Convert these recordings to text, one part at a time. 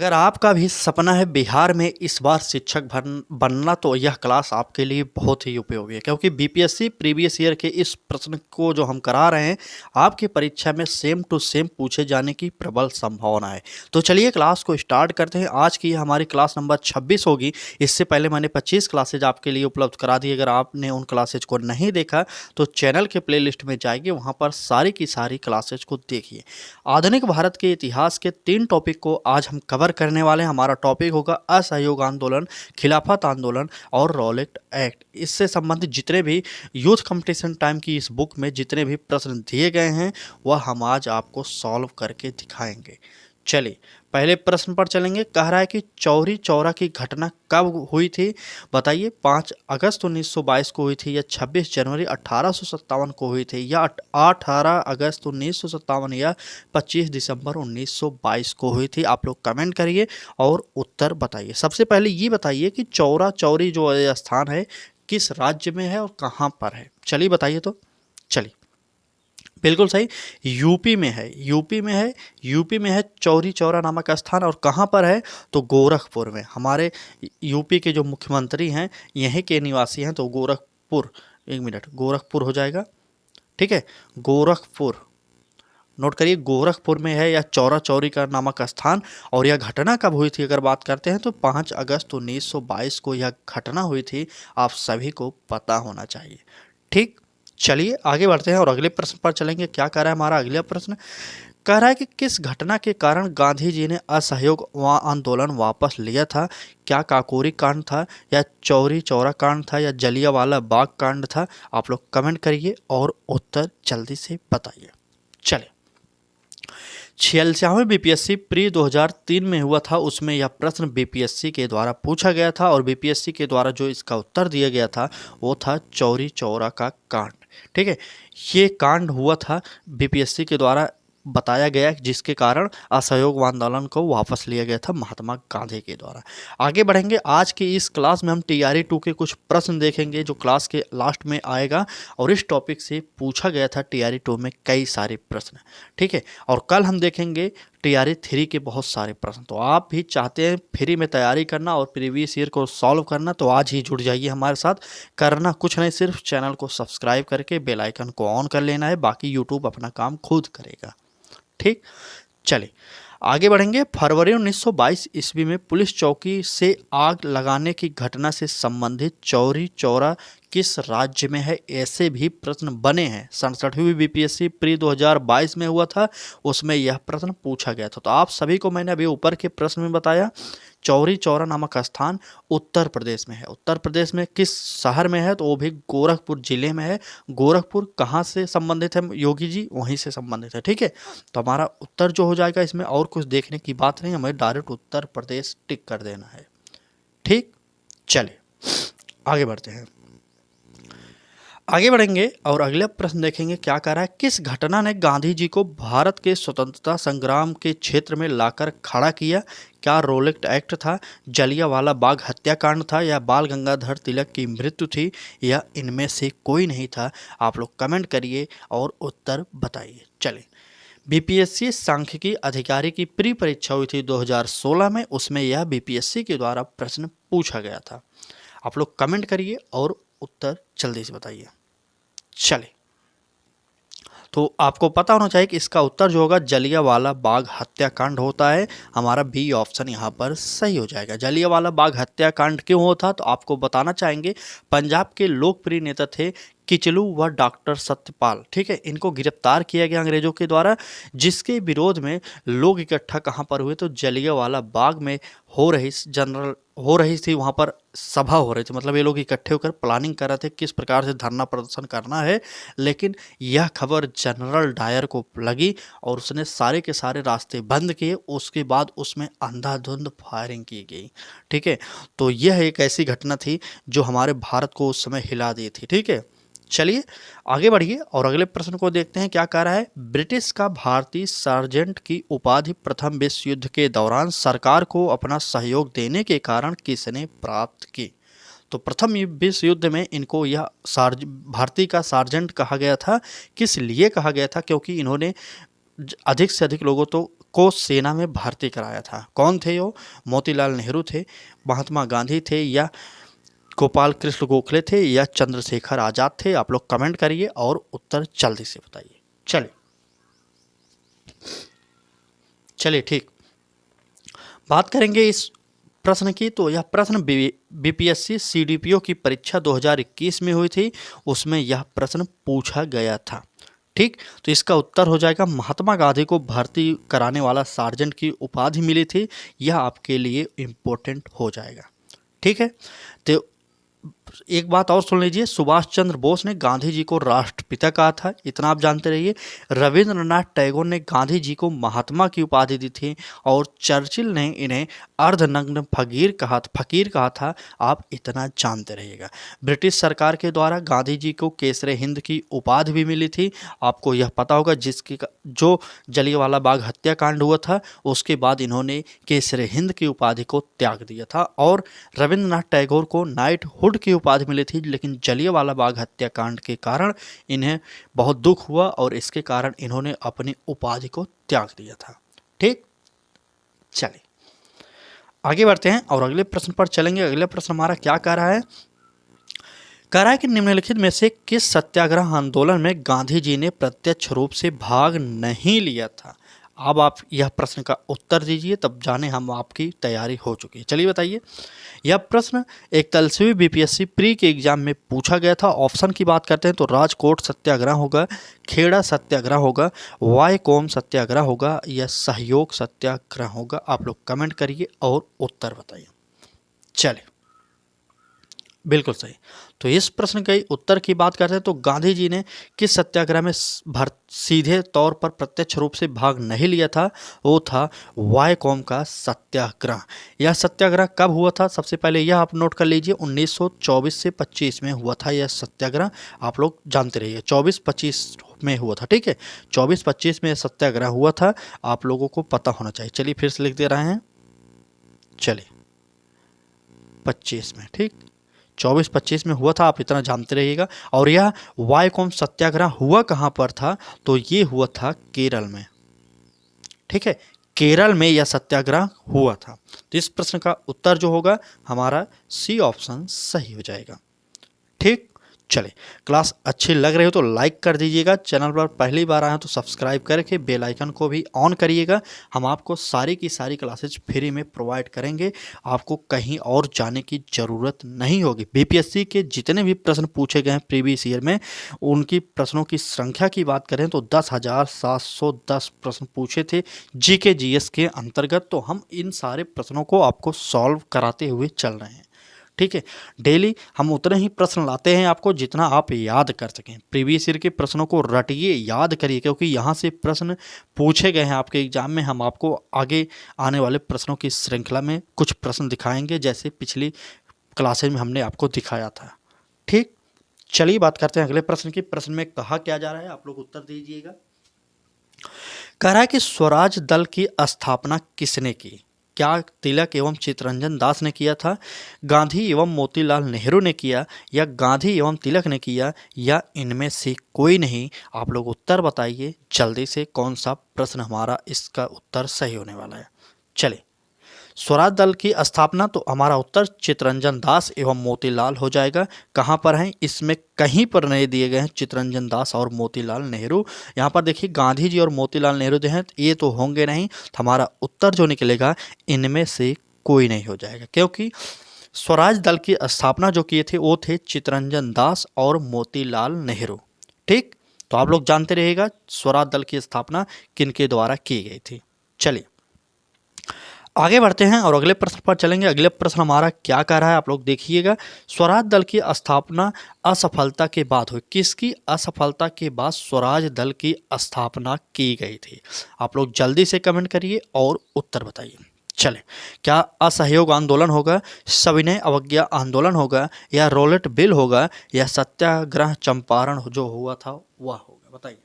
अगर आपका भी सपना है बिहार में इस बार शिक्षक बनना तो यह क्लास आपके लिए बहुत ही उपयोगी है, क्योंकि बीपीएससी प्रीवियस ईयर के इस प्रश्न को जो हम करा रहे हैं आपकी परीक्षा में सेम टू सेम पूछे जाने की प्रबल संभावना है। तो चलिए क्लास को स्टार्ट करते हैं। आज की हमारी क्लास नंबर 26 होगी। इससे पहले मैंने 25 क्लासेज आपके लिए उपलब्ध करा दी। अगर आपने उन क्लासेज को नहीं देखा तो चैनल के प्ले लिस्ट में जाइए, वहाँ पर सारी की सारी क्लासेज को देखिए। आधुनिक भारत के इतिहास के 3 टॉपिक को आज हम कवर करने वाले हैं। हमारा टॉपिक होगा असहयोग आंदोलन, खिलाफत आंदोलन और रॉलेट एक्ट। इससे संबंधित जितने भी यूथ कंपटीशन टाइम की इस बुक में जितने भी प्रश्न दिए गए हैं वह हम आज आपको सॉल्व करके दिखाएंगे। चलिए पहले प्रश्न पर चलेंगे। कह रहा है कि चौरी चौरा की घटना कब हुई थी? बताइए। 5 अगस्त 1922 को हुई थी, या 26 जनवरी 1857 को हुई थी, या 18 अगस्त 1957, या 25 दिसंबर 1922 को हुई थी? आप लोग कमेंट करिए और उत्तर बताइए। सबसे पहले ये बताइए कि चौरा चौरी जो स्थान है किस राज्य में है और कहाँ पर है? चलिए बताइए। तो चलिए बिल्कुल सही, यूपी में है। यूपी में है चौरी चौरा नामक स्थान। और कहाँ पर है? तो गोरखपुर में। हमारे यूपी के जो मुख्यमंत्री हैं यहीं के निवासी हैं, तो गोरखपुर, एक मिनट, गोरखपुर हो जाएगा। ठीक है, गोरखपुर नोट करिए, गोरखपुर में है यह चौरा चौरी का नामक स्थान। और यह घटना कब हुई थी अगर बात करते हैं तो 5 अगस्त 1922 को यह घटना हुई थी। आप सभी को पता होना चाहिए। ठीक, चलिए आगे बढ़ते हैं और अगले प्रश्न पर चलेंगे। क्या कह रहा है हमारा अगला प्रश्न? कह रहा है कि किस घटना के कारण गांधी जी ने असहयोग आंदोलन वापस लिया था? क्या काकोरी कांड था, या चौरी चौरा कांड था, या जलियांवाला बाग कांड था? आप लोग कमेंट करिए और उत्तर जल्दी से बताइए। चले, 46वें बीपीएससी प्री 2003 में हुआ था, उसमें यह प्रश्न बीपीएससी के द्वारा पूछा गया था और बीपीएससी के द्वारा जो इसका उत्तर दिया गया था वो था चौरी चौरा का कांड। ठीक है, ये कांड हुआ था बीपीएससी के द्वारा बताया गया, जिसके कारण असहयोग आंदोलन को वापस लिया गया था महात्मा गांधी के द्वारा। आगे बढ़ेंगे। आज की इस क्लास में हम टीआरई 2 के कुछ प्रश्न देखेंगे जो क्लास के लास्ट में आएगा, और इस टॉपिक से पूछा गया था टीआरई 2 में कई सारे प्रश्न। ठीक है, और कल हम देखेंगे टीआरई 3 के बहुत सारे प्रश्न। तो आप भी चाहते हैं फ्री में तैयारी करना और प्रीवियस ईयर को सॉल्व करना, तो आज ही जुड़ जाइए हमारे साथ। करना कुछ नहीं, सिर्फ चैनल को सब्सक्राइब करके बेल आइकन को ऑन कर लेना है, बाकी यूट्यूब अपना काम खुद करेगा। ठीक, चलिए आगे बढ़ेंगे। फरवरी 1922 ईस्वी में पुलिस चौकी से आग लगाने की घटना से संबंधित चौरी चौरा किस राज्य में है? ऐसे भी प्रश्न बने हैं। 67वीं बीपीएससी प्री 2022 में हुआ था, उसमें यह प्रश्न पूछा गया था। तो आप सभी को मैंने अभी ऊपर के प्रश्न में बताया, चौरी चौरा नामक स्थान उत्तर प्रदेश में है। उत्तर प्रदेश में किस शहर में है? तो वो भी गोरखपुर जिले में है। गोरखपुर कहाँ से संबंधित है योगी जी? वहीं से संबंधित है। ठीक है, तो हमारा उत्तर जो हो जाएगा, इसमें और कुछ देखने की बात नहीं, हमें डायरेक्ट उत्तर प्रदेश टिक कर देना है। ठीक, चलिए आगे बढ़ते हैं। आगे बढ़ेंगे और अगला प्रश्न देखेंगे। क्या कह रहा है? किस घटना ने गांधी जी को भारत के स्वतंत्रता संग्राम के क्षेत्र में लाकर खड़ा किया? क्या रोलेट एक्ट था, जलियांवाला बाग हत्याकांड था, या बाल गंगाधर तिलक की मृत्यु थी, या इनमें से कोई नहीं था? आप लोग कमेंट करिए और उत्तर बताइए। चलिए, बीपीएससी सांख्यिकी अधिकारी की प्री परीक्षा हुई थी 2016 में, उसमें यह बीपीएससी के द्वारा प्रश्न पूछा गया था। आप लोग कमेंट करिए और उत्तर जल्दी से बताइए। चले, तो आपको पता होना चाहिए कि इसका उत्तर जो होगा जलियांवाला बाग हत्याकांड होता है। हमारा बी ऑप्शन यहाँ पर सही हो जाएगा। जलियांवाला बाग हत्याकांड क्यों होता? तो आपको बताना चाहेंगे, पंजाब के लोकप्रिय नेता थे किचलू व डॉक्टर सत्यपाल। ठीक है, इनको गिरफ्तार किया गया अंग्रेजों के द्वारा, जिसके विरोध में लोग इकट्ठा कहाँ पर हुए? तो जलियांवाला बाग में हो रही थी, वहाँ पर सभा हो रही थी। मतलब ये लोग इकट्ठे होकर प्लानिंग कर रहे थे किस प्रकार से धरना प्रदर्शन करना है। लेकिन यह खबर जनरल डायर को लगी और उसने सारे के सारे रास्ते बंद किए। उसके बाद उसमें अंधाधुंध फायरिंग की गई। ठीक है, तो यह एक ऐसी घटना थी जो हमारे भारत को उस समय हिला दी थी। ठीक है, चलिए आगे बढ़िए और अगले प्रश्न को देखते हैं। क्या कह रहा है? ब्रिटिश का भारतीय सार्जेंट की उपाधि प्रथम विश्व युद्ध के दौरान सरकार को अपना सहयोग देने के कारण किसने प्राप्त की? तो प्रथम विश्व युद्ध में इनको यह भारतीय का सार्जेंट कहा गया था। किस लिए कहा गया था? क्योंकि इन्होंने अधिक से अधिक लोगों को सेना में भर्ती कराया था? कौन थे वो? मोतीलाल नेहरू थे, महात्मा गांधी थे, या गोपाल कृष्ण गोखले थे, या चंद्रशेखर आजाद थे? आप लोग कमेंट करिए और उत्तर जल्दी से बताइए। चलिए चलिए ठीक, बात करेंगे इस प्रश्न की। तो यह प्रश्न बीपीएससी सीडीपीओ की परीक्षा 2021 में हुई थी, उसमें यह प्रश्न पूछा गया था। ठीक, तो इसका उत्तर हो जाएगा महात्मा गांधी को भर्ती कराने वाला सार्जेंट की उपाधि मिली थी। यह आपके लिए इम्पोर्टेंट हो जाएगा। ठीक है, तो एक बात और सुन लीजिए, सुभाष चंद्र बोस ने गांधी जी को राष्ट्रपिता कहा था, इतना आप जानते रहिए। रविंद्रनाथ टैगोर ने गांधी जी को महात्मा की उपाधि दी थी, और चर्चिल ने इन्हें अर्धनग्न फकीर कहा था, आप इतना जानते रहिएगा। ब्रिटिश सरकार के द्वारा गांधी जी को केसरे हिंद की उपाधि भी मिली थी, आपको यह पता होगा, जो जलियांवाला बाग हत्याकांड हुआ था उसके बाद इन्होंने केसरे हिंद की उपाधि को त्याग दिया था। और रविंद्रनाथ टैगोर को नाइट हुड की उपाधि मिली थी, लेकिन जलियांवाला बाग हत्याकांड के कारण इन्हें बहुत दुख हुआ और इसके कारण इन्होंने अपनी उपाधि को त्याग दिया था। ठीक, चलिए आगे बढ़ते हैं और अगले प्रश्न पर चलेंगे। अगले प्रश्न हमारा क्या कह रहा है? कह रहा है कि निम्नलिखित में से किस सत्याग्रह आंदोलन में गांधी जी ने प्रत्यक्ष रूप से भाग नहीं लिया था? अब आप यह प्रश्न का उत्तर दीजिए, तब जाने हम आपकी तैयारी हो चुकी है। चलिए बताइए। यह प्रश्न एक तलस्वी बीपीएससी प्री के एग्जाम में पूछा गया था। ऑप्शन की बात करते हैं तो राजकोट सत्याग्रह होगा, खेड़ा सत्याग्रह होगा, वायकोम सत्याग्रह होगा, या सहयोग सत्याग्रह होगा। आप लोग कमेंट करिए और उत्तर बताइए। चलिए, बिल्कुल सही। तो इस प्रश्न के उत्तर की बात करते हैं तो गांधी जी ने किस सत्याग्रह में सीधे तौर पर प्रत्यक्ष रूप से भाग नहीं लिया था? वो था वायकोम का सत्याग्रह। यह सत्याग्रह कब हुआ था? सबसे पहले यह आप नोट कर लीजिए, 1924 से 25 में हुआ था यह सत्याग्रह। आप लोग जानते रहिए 24-25 में हुआ था। ठीक है, 24-25 में सत्याग्रह हुआ था, आप लोगों को पता होना चाहिए। चलिए फिर से लिख दे रहे हैं, चलिए 25 में, ठीक 24-25 में हुआ था, आप इतना जानते रहिएगा। और यह वायकोम सत्याग्रह हुआ कहाँ पर था? तो ये हुआ था केरल में। ठीक है, केरल में यह सत्याग्रह हुआ था। तो इस प्रश्न का उत्तर जो होगा हमारा सी ऑप्शन सही हो जाएगा। ठीक, चले, क्लास अच्छी लग रही हो तो लाइक कर दीजिएगा। चैनल पर पहली बार आए हैं तो सब्सक्राइब करके बेल आइकन को भी ऑन करिएगा। हम आपको सारी की सारी क्लासेज फ्री में प्रोवाइड करेंगे, आपको कहीं और जाने की ज़रूरत नहीं होगी। बीपीएससी के जितने भी प्रश्न पूछे गए हैं प्रीवियस ईयर में, उनकी प्रश्नों की संख्या की बात करें तो 10,710 प्रश्न पूछे थे जीके जीएस के अंतर्गत। तो हम इन सारे प्रश्नों को आपको सॉल्व कराते हुए चल रहे हैं। ठीक है, डेली हम उतने ही प्रश्न लाते हैं आपको जितना आप याद कर सकें। प्रीवियस ईयर के प्रश्नों को रटिए, याद करिए, क्योंकि यहाँ से प्रश्न पूछे गए हैं आपके एग्जाम में। हम आपको आगे आने वाले प्रश्नों की श्रृंखला में कुछ प्रश्न दिखाएंगे, जैसे पिछली क्लासेज में हमने आपको दिखाया था। ठीक, चलिए बात करते हैं अगले प्रश्न की। प्रश्न में कहा क्या जा रहा है, आप लोग उत्तर दीजिएगा। कह रहा है कि स्वराज दल की स्थापना किसने की? क्या तिलक एवं चित्तरंजन दास ने किया था, गांधी एवं मोतीलाल नेहरू ने किया, या गांधी एवं तिलक ने किया, या इनमें से कोई नहीं? आप लोग उत्तर बताइए जल्दी से, कौन सा प्रश्न हमारा इसका उत्तर सही होने वाला है। चलिए, स्वराज दल की स्थापना, तो हमारा उत्तर चित्तरंजन दास एवं मोतीलाल हो जाएगा। कहाँ पर हैं? इसमें कहीं पर नहीं दिए गए हैं चित्तरंजन दास और मोतीलाल नेहरू। यहाँ पर देखिए गांधी जी और मोतीलाल नेहरू जो हैं ये तो होंगे नहीं, तो हमारा उत्तर जो निकलेगा इनमें से कोई नहीं हो जाएगा, क्योंकि स्वराज दल की स्थापना जो किए थे वो थे चित्तरंजन दास और मोतीलाल नेहरू। ठीक, तो आप लोग जानते रहिएगा स्वराज दल की स्थापना किनके द्वारा की गई थी। चलिए आगे बढ़ते हैं और अगले प्रश्न पर चलेंगे। अगले प्रश्न हमारा क्या कह रहा है, आप लोग देखिएगा। स्वराज दल की स्थापना असफलता के बाद हुई। किसकी असफलता के बाद स्वराज दल की स्थापना की गई थी? आप लोग जल्दी से कमेंट करिए और उत्तर बताइए। चले, क्या असहयोग आंदोलन होगा, सविनय अवज्ञा आंदोलन होगा, या रोलेट बिल होगा, या सत्याग्रह चंपारण जो हुआ था वह होगा? बताइए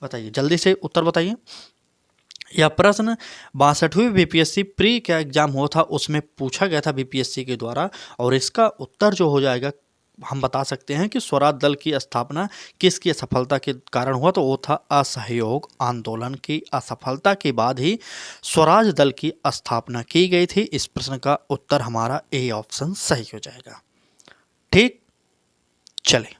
बताइए जल्दी से उत्तर बताइए। यह प्रश्न 62वीं बीपीएससी प्री का एग्जाम हुआ था, उसमें पूछा गया था बीपीएससी के द्वारा, और इसका उत्तर जो हो जाएगा हम बता सकते हैं कि स्वराज दल की स्थापना किसकी असफलता के कारण हुआ, तो वो था असहयोग आंदोलन की असफलता के बाद ही स्वराज दल की स्थापना की गई थी। इस प्रश्न का उत्तर हमारा ए ऑप्शन सही हो जाएगा। ठीक, चलिए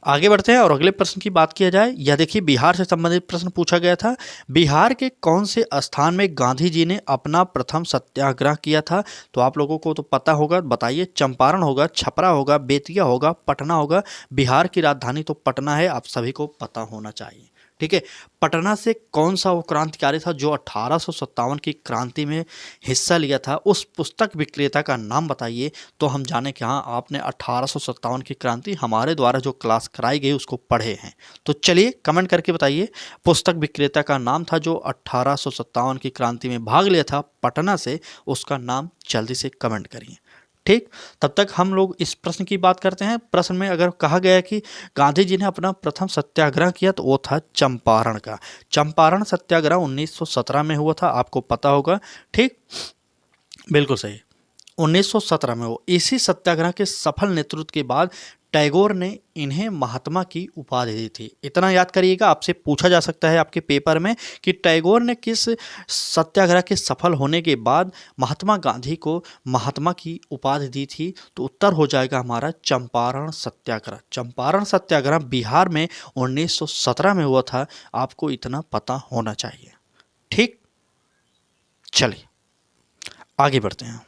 आगे बढ़ते हैं और अगले प्रश्न की बात किया जाए। यह देखिए बिहार से संबंधित प्रश्न पूछा गया था। बिहार के कौन से स्थान में गांधी जी ने अपना प्रथम सत्याग्रह किया था? तो आप लोगों को तो पता होगा, बताइए। चंपारण होगा, छपरा होगा, बेतिया होगा, पटना होगा। बिहार की राजधानी तो पटना है, आप सभी को पता होना चाहिए। ठीक है, पटना से कौन सा वो क्रांतिकारी था जो 1857 की क्रांति में हिस्सा लिया था? उस पुस्तक विक्रेता का नाम बताइए, तो हम जाने कि हाँ आपने 1857 की क्रांति हमारे द्वारा जो क्लास कराई गई उसको पढ़े हैं। तो चलिए कमेंट करके बताइए, पुस्तक विक्रेता का नाम था जो 1857 की क्रांति में भाग लिया था पटना से, उसका नाम जल्दी से कमेंट करिए। ठीक, तब तक हम लोग इस प्रश्न की बात करते हैं। प्रश्न में अगर कहा गया है कि गांधी जी ने अपना प्रथम सत्याग्रह किया, तो वो था चंपारण का। चंपारण सत्याग्रह 1917 में हुआ था, आपको पता होगा। ठीक, बिल्कुल सही, 1917 में वो। इसी सत्याग्रह के सफल नेतृत्व के बाद टैगोर ने इन्हें महात्मा की उपाधि दी थी। इतना याद करिएगा, आपसे पूछा जा सकता है आपके पेपर में कि टैगोर ने किस सत्याग्रह के सफल होने के बाद महात्मा गांधी को महात्मा की उपाधि दी थी? तो उत्तर हो जाएगा हमारा चंपारण सत्याग्रह। चंपारण सत्याग्रह बिहार में 1917 में हुआ था, आपको इतना पता होना चाहिए। ठीक, चलिए आगे बढ़ते हैं।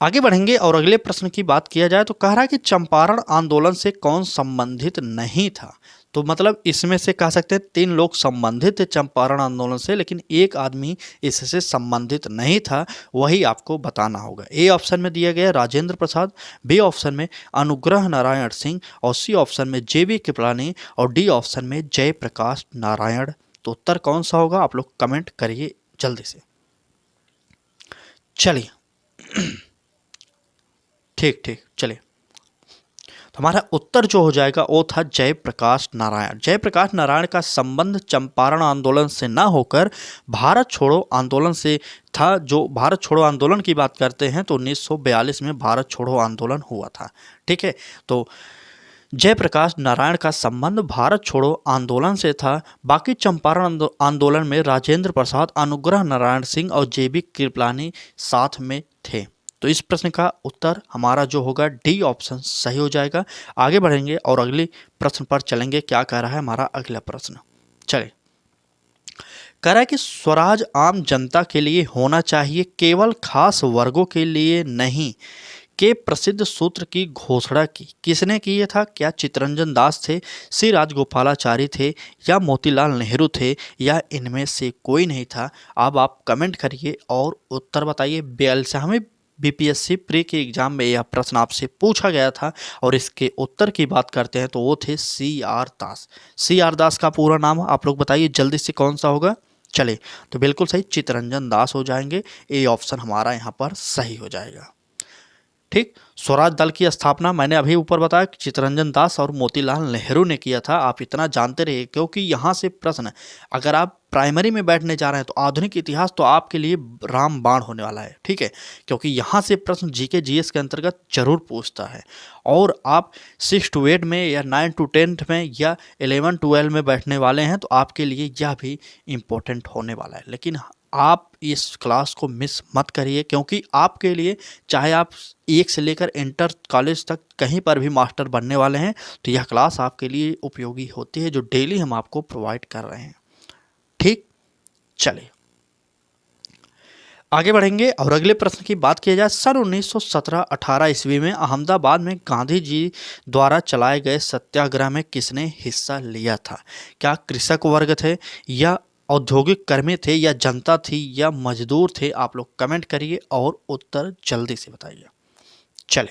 आगे बढ़ेंगे और अगले प्रश्न की बात किया जाए तो कह रहा है कि चंपारण आंदोलन से कौन संबंधित नहीं था? तो मतलब इसमें से कह सकते हैं 3 लोग संबंधित थे चंपारण आंदोलन से, लेकिन एक आदमी इससे संबंधित नहीं था, वही आपको बताना होगा। ए ऑप्शन में दिया गया राजेंद्र प्रसाद, बी ऑप्शन में अनुग्रह नारायण सिंह, और सी ऑप्शन में जेबी कृपलानी, और डी ऑप्शन में जयप्रकाश नारायण। तो उत्तर कौन सा होगा, आप लोग कमेंट करिए जल्दी से। चलिए ठीक, चलिए, तो हमारा उत्तर जो हो जाएगा वो था जयप्रकाश नारायण। जयप्रकाश नारायण का संबंध चंपारण आंदोलन से ना होकर भारत छोड़ो आंदोलन से था। जो भारत छोड़ो आंदोलन की बात करते हैं तो 1942 में भारत छोड़ो आंदोलन हुआ था। ठीक है, तो जयप्रकाश नारायण का संबंध भारत छोड़ो आंदोलन से था। बाकी चंपारण आंदोलन में राजेंद्र प्रसाद, अनुग्रह नारायण सिंह और जेबी कृपलानी साथ में थे। तो इस प्रश्न का उत्तर हमारा जो होगा डी ऑप्शन सही हो जाएगा। आगे बढ़ेंगे और अगले प्रश्न पर चलेंगे। क्या कह रहा है हमारा अगला प्रश्न, चले कह रहा है कि स्वराज आम जनता के लिए होना चाहिए, केवल खास वर्गों के लिए नहीं, के प्रसिद्ध सूत्र की घोषणा की किसने की ये था? क्या चित्तरंजन दास थे, सी राजगोपालाचारी थे, या मोतीलाल नेहरू थे, या इनमें से कोई नहीं था? अब आप कमेंट करिए और उत्तर बताइए। 42वें बीपीएससी प्री के एग्जाम में यह प्रश्न आपसे पूछा गया था और इसके उत्तर की बात करते हैं तो वो थे CR दास। CR दास का पूरा नाम आप लोग बताइए जल्दी से, कौन सा होगा? चले, तो बिल्कुल सही, चित्तरंजन दास हो जाएंगे। ए ऑप्शन हमारा यहाँ पर सही हो जाएगा। ठीक, स्वराज दल की स्थापना मैंने अभी ऊपर बताया कि चित्तरंजन दास और मोतीलाल नेहरू ने किया था। आप इतना जानते रहिए, क्योंकि यहाँ से प्रश्न अगर आप प्राइमरी में बैठने जा रहे हैं तो आधुनिक इतिहास तो आपके लिए रामबाण होने वाला है। ठीक है, क्योंकि यहाँ से प्रश्न जीके जीएस के अंतर्गत जरूर पूछता है। और आप 6 to 8 में या 9 to 10 में या 11 12 में बैठने वाले हैं तो आपके लिए यह भी इम्पोर्टेंट होने वाला है। लेकिन आप इस क्लास को मिस मत करिए, क्योंकि आपके लिए चाहे आप 1 से लेकर इंटर कॉलेज तक कहीं पर भी मास्टर बनने वाले हैं तो यह क्लास आपके लिए उपयोगी होती है, जो डेली हम आपको प्रोवाइड कर रहे हैं। ठीक, चलिए आगे बढ़ेंगे और अगले प्रश्न की बात की जाए। सन 1917-18 ईस्वी में अहमदाबाद में गांधी जी द्वारा चलाए गए सत्याग्रह में किसने हिस्सा लिया था? क्या कृषक वर्ग थे, या औद्योगिक कर्मी थे, या जनता थी, या मजदूर थे? आप लोग कमेंट करिए और उत्तर जल्दी से बताइए। चले,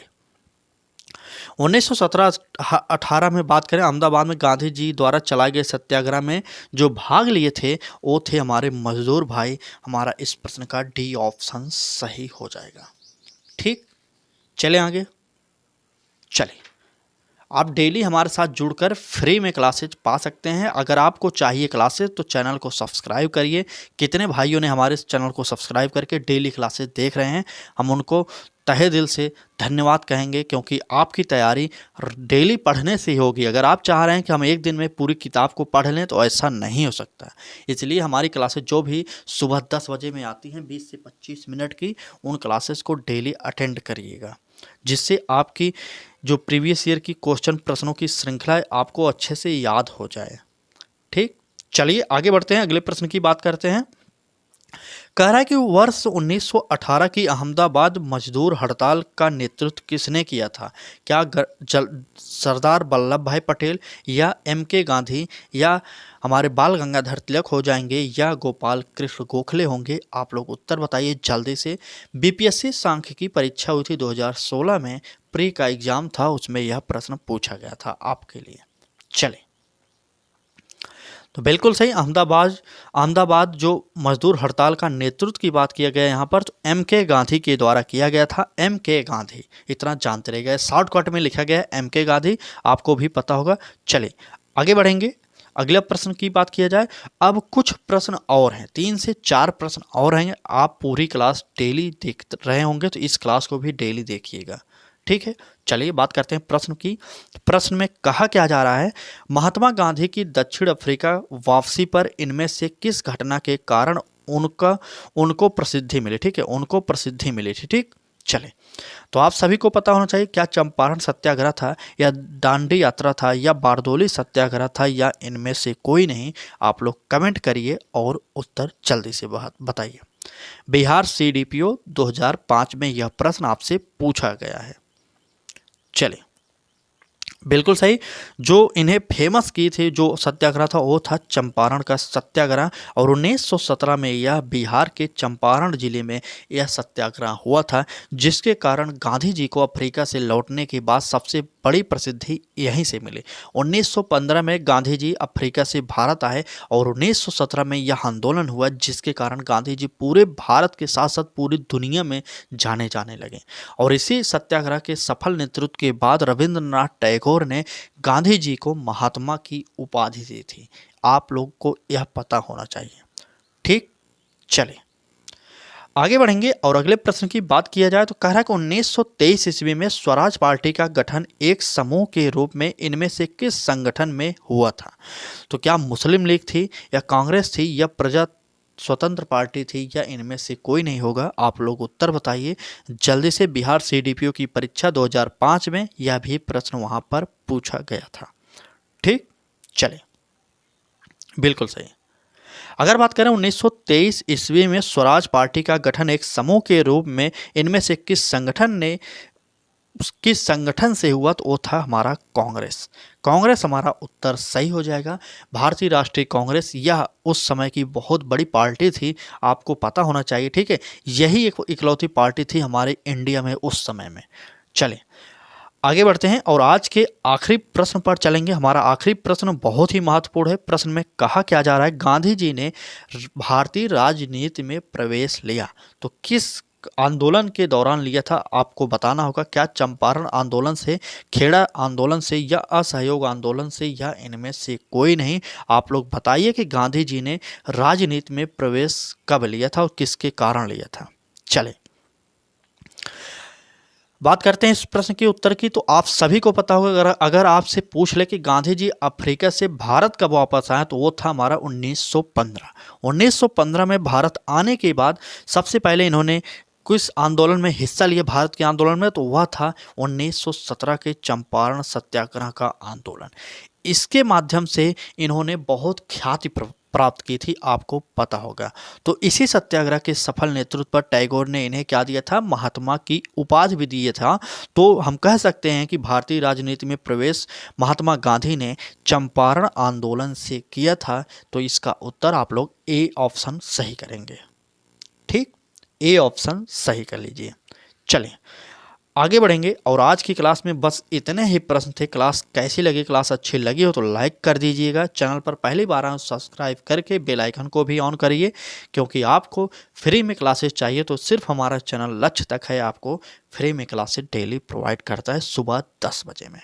1917-18 में बात करें, अहमदाबाद में गांधी जी द्वारा चलाए गए सत्याग्रह में जो भाग लिए थे वो थे हमारे मजदूर भाई। हमारा इस प्रश्न का डी ऑप्शन सही हो जाएगा। ठीक, चले आगे। चलिए, आप डेली हमारे साथ जुड़कर फ्री में क्लासेज पा सकते हैं। अगर आपको चाहिए क्लासेज तो चैनल को सब्सक्राइब करिए। कितने भाइयों ने हमारे इस चैनल को सब्सक्राइब करके डेली क्लासेज देख रहे हैं, हम उनको तहे दिल से धन्यवाद कहेंगे, क्योंकि आपकी तैयारी डेली पढ़ने से ही होगी। अगर आप चाह रहे हैं कि हम एक दिन में पूरी किताब को पढ़ लें तो ऐसा नहीं हो सकता। इसलिए हमारी क्लासेस जो भी सुबह 10 बजे में आती हैं 20 से 25 मिनट की, उन क्लासेस को डेली अटेंड करिएगा, जिससे आपकी जो प्रीवियस ईयर की क्वेश्चन प्रश्नों की श्रृंखला है आपको अच्छे से याद हो जाए। ठीक, चलिए आगे बढ़ते हैं, अगले प्रश्न की बात करते हैं। कह रहा है कि वर्ष 1918 की अहमदाबाद मजदूर हड़ताल का नेतृत्व किसने किया था? क्या सरदार वल्लभ भाई पटेल, या M.K. गांधी, या हमारे बाल गंगाधर तिलक हो जाएंगे, या गोपाल कृष्ण गोखले होंगे? आप लोग उत्तर बताइए जल्दी से। BPSC सांख्यिकी की परीक्षा हुई थी 2016 में, प्री का एग्जाम था, उसमें यह प्रश्न पूछा गया था आपके लिए। चले, तो बिल्कुल सही, अहमदाबाद जो मजदूर हड़ताल का नेतृत्व की बात किया गया यहाँ पर, तो M.K. गांधी के द्वारा किया गया था। M.K. गांधी, इतना जानते रह गए, शॉर्टकट में लिखा गया है M.K. गांधी, आपको भी पता होगा। चलिए आगे बढ़ेंगे, अगले प्रश्न की बात किया जाए। अब कुछ प्रश्न और हैं, 3 से 4 प्रश्न और हैं। आप पूरी क्लास डेली देख रहे होंगे तो इस क्लास को भी डेली देखिएगा, ठीक है। चलिए बात करते हैं प्रश्न की। प्रश्न में कहा क्या जा रहा है, महात्मा गांधी की दक्षिण अफ्रीका वापसी पर इनमें से किस घटना के कारण उनको प्रसिद्धि मिली? ठीक है, उनको प्रसिद्धि मिली थी। ठीक, चले, तो आप सभी को पता होना चाहिए, क्या चंपारण सत्याग्रह था, या दांडी यात्रा था, या बारदोली सत्याग्रह था, या इनमें से कोई नहीं? आप लोग कमेंट करिए और उत्तर जल्दी से बताइए। बिहार CDPO 2005 में यह प्रश्न आपसे पूछा गया है। चलिए, बिल्कुल सही, जो इन्हें फेमस की थी जो सत्याग्रह था वो था चंपारण का सत्याग्रह, और 1917 में यह बिहार के चंपारण जिले में यह सत्याग्रह हुआ था, जिसके कारण गांधी जी को अफ्रीका से लौटने के बाद सबसे बड़ी प्रसिद्धि यहीं से मिली। 1915 में गांधी जी अफ्रीका से भारत आए और 1917 में यह आंदोलन हुआ, जिसके कारण गांधी जी पूरे भारत के साथ साथ पूरी दुनिया में जाने लगे। और इसी सत्याग्रह के सफल नेतृत्व के बाद रविंद्रनाथ टैगोर ने गांधी जी को महात्मा की उपाधि दी थी। आप लोग को यह पता होना चाहिए। ठीक, चले आगे बढ़ेंगे और अगले प्रश्न की बात किया जाए तो कह रहा है कि 1923 ईस्वी में स्वराज पार्टी का गठन एक समूह के रूप में इनमें से किस संगठन में हुआ था? तो क्या मुस्लिम लीग थी, या कांग्रेस थी, या प्रजा स्वतंत्र पार्टी थी, या इनमें से कोई नहीं होगा? आप लोग उत्तर बताइए जल्दी से। बिहार CDPO की परीक्षा 2005 में यह भी प्रश्न वहां पर पूछा गया था। ठीक, चले, बिल्कुल सही। अगर बात करें 1923 ईस्वी में स्वराज पार्टी का गठन एक समूह के रूप में इनमें से किस संगठन से हुआ, तो वो था हमारा कांग्रेस हमारा उत्तर सही हो जाएगा। भारतीय राष्ट्रीय कांग्रेस यह उस समय की बहुत बड़ी पार्टी थी, आपको पता होना चाहिए। ठीक है, यही एक इकलौती पार्टी थी हमारे इंडिया में उस समय में। चले आगे बढ़ते हैं और आज के आखिरी प्रश्न पर चलेंगे। हमारा आखिरी प्रश्न बहुत ही महत्वपूर्ण है। प्रश्न में कहा क्या जा रहा है, गांधी जी ने भारतीय राजनीति में प्रवेश लिया तो किस आंदोलन के दौरान लिया था? आपको बताना होगा। क्या चंपारण आंदोलन से, खेड़ा आंदोलन से, या असहयोग आंदोलन से, या इनमें से कोई नहीं? आप लोग बताइए कि गांधी जी ने राजनीति में प्रवेश कब लिया था और किसके कारण लिया था। चले बात करते हैं इस प्रश्न के उत्तर की। तो आप सभी को पता होगा, अगर आपसे पूछ ले कि गांधी जी अफ्रीका से भारत कब वापस आए, तो वो था हमारा 1915। 1915 में भारत आने के बाद सबसे पहले इन्होंने किस आंदोलन में हिस्सा लिया, भारत के आंदोलन में, तो वह था 1917 के चंपारण सत्याग्रह का आंदोलन। इसके माध्यम से इन्होंने बहुत ख्याति प्राप्त की थी, आपको पता होगा। तो इसी सत्याग्रह के सफल नेतृत्व पर टैगोर ने इन्हें क्या दिया था, महात्मा की उपाधि भी दिया था। तो हम कह सकते हैं कि भारतीय राजनीति में प्रवेश महात्मा गांधी ने चंपारण आंदोलन से किया था। तो इसका उत्तर आप लोग A ऑप्शन सही करेंगे। ठीक, A ऑप्शन सही कर लीजिए। चलें आगे बढ़ेंगे और आज की क्लास में बस इतने ही प्रश्न थे। क्लास कैसी लगी? क्लास अच्छी लगी हो तो लाइक कर दीजिएगा। चैनल पर पहली बार आए सब्सक्राइब करके बेल आइकन को भी ऑन करिए, क्योंकि आपको फ्री में क्लासेस चाहिए तो सिर्फ हमारा चैनल लक्ष्य तक है आपको फ्री में क्लासेस डेली प्रोवाइड करता है सुबह 10 बजे में।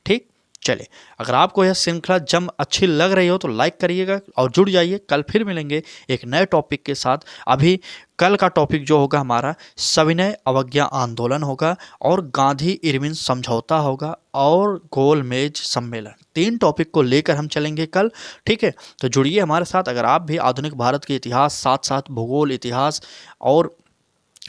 ठीक, चले, अगर आपको यह श्रृंखला जम अच्छी लग रही हो तो लाइक करिएगा और जुड़ जाइए। कल फिर मिलेंगे एक नए टॉपिक के साथ। अभी कल का टॉपिक जो होगा हमारा सविनय अवज्ञा आंदोलन होगा और गांधी इरविन समझौता होगा और गोलमेज सम्मेलन। 3 टॉपिक को लेकर हम चलेंगे कल, ठीक है। तो जुड़िए हमारे साथ। अगर आप भी आधुनिक भारत के इतिहास, साथ साथ भूगोल, इतिहास और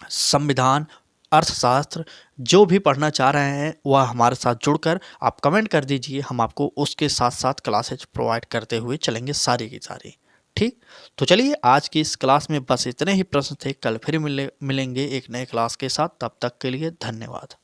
संविधान, अर्थशास्त्र जो भी पढ़ना चाह रहे हैं वह हमारे साथ जुड़कर आप कमेंट कर दीजिए। हम आपको उसके साथ साथ क्लासेज प्रोवाइड करते हुए चलेंगे सारी की सारी, ठीक। तो चलिए, आज की इस क्लास में बस इतने ही प्रश्न थे। कल फिर मिलेंगे एक नए क्लास के साथ। तब तक के लिए धन्यवाद।